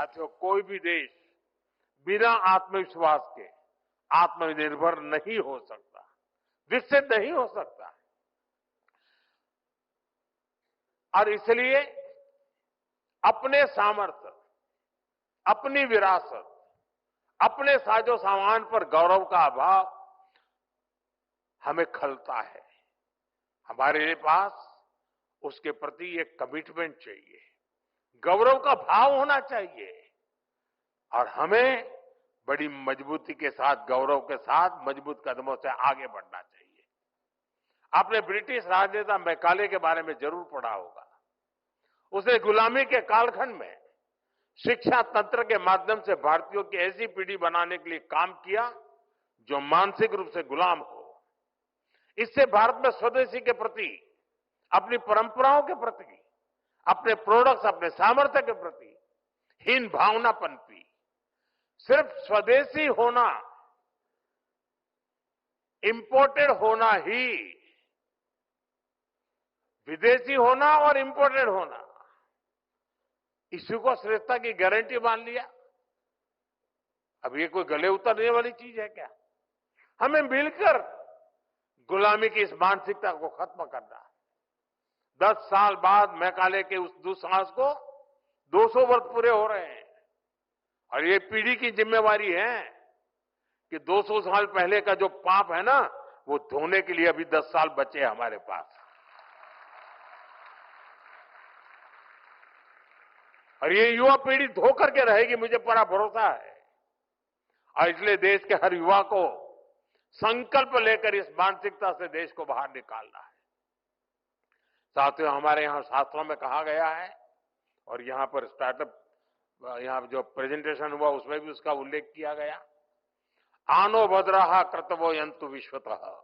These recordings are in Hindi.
साथियों, कोई भी देश बिना आत्मविश्वास के आत्मनिर्भर नहीं हो सकता, विकसित नहीं हो सकता। और इसलिए अपने सामर्थ्य, अपनी विरासत, अपने साजो सामान पर गौरव का अभाव हमें खलता है। हमारे पास उसके प्रति एक कमिटमेंट चाहिए, गौरव का भाव होना चाहिए और हमें बड़ी मजबूती के साथ, गौरव के साथ मजबूत कदमों से आगे बढ़ना चाहिए। आपने ब्रिटिश राजनेता मैकाले के बारे में जरूर पढ़ा होगा। उसने गुलामी के कालखंड में शिक्षा तंत्र के माध्यम से भारतीयों की ऐसी पीढ़ी बनाने के लिए काम किया जो मानसिक रूप से गुलाम हो। इससे भारत में स्वदेशी के प्रति, अपनी परंपराओं के प्रति, अपने प्रोडक्ट्स, अपने सामर्थ्य के प्रति हीन भावना पनपी। सिर्फ स्वदेशी होना, इंपोर्टेड होना ही, विदेशी होना और इंपोर्टेड होना, इसी को श्रेष्ठता की गारंटी मान लिया। अब ये कोई गले उतरने वाली चीज है क्या? हमें मिलकर गुलामी की इस मानसिकता को खत्म करना है। 10 साल बाद मैकाले के उस दुस्साहस को 200 वर्ष पूरे हो रहे हैं और ये पीढ़ी की जिम्मेवारी है कि 200 साल पहले का जो पाप है ना, वो धोने के लिए अभी 10 साल बचे हमारे पास। और ये युवा पीढ़ी धो करके रहेगी, मुझे पूरा भरोसा है। और इसलिए देश के हर युवा को संकल्प लेकर इस मानसिकता से देश को बाहर निकालना है। साथियों, हमारे यहां शास्त्रों में कहा गया है और यहां पर स्टार्टअप, यहां जो प्रेजेंटेशन हुआ उसमें भी उसका उल्लेख किया गया, आनो भद्रः कर्तव्यो यन्तु विश्वतः।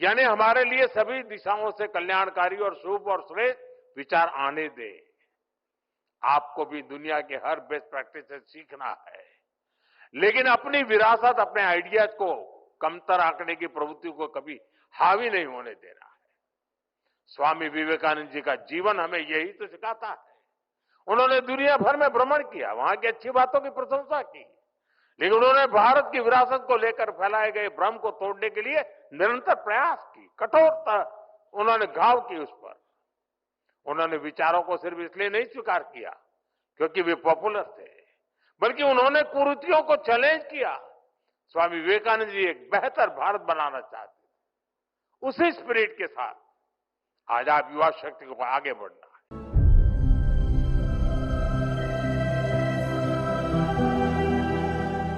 यानी हमारे लिए सभी दिशाओं से कल्याणकारी और शुभ और श्रेष्ठ विचार आने दे। आपको भी दुनिया के हर बेस्ट प्रैक्टिस से सीखना है, लेकिन अपनी विरासत, अपने आइडियाज को कमतर आंकने की प्रवृत्ति को कभी हावी नहीं होने देना है। स्वामी विवेकानंद जी का जीवन हमें यही तो सिखाता है। उन्होंने दुनिया भर में भ्रमण किया, वहां की अच्छी बातों की प्रशंसा की, लेकिन उन्होंने भारत की विरासत को लेकर फैलाए गए भ्रम को तोड़ने के लिए निरंतर प्रयास की, कठोरता उन्होंने घाव की उस पर। उन्होंने विचारों को सिर्फ इसलिए नहीं स्वीकार किया क्योंकि वे पॉपुलर थे, बल्कि उन्होंने कुरीतियों को चैलेंज किया। स्वामी विवेकानंद जी एक बेहतर भारत बनाना चाहते, उसी स्पिरिट के साथ आज आप युवा शक्ति को आगे बढ़ना।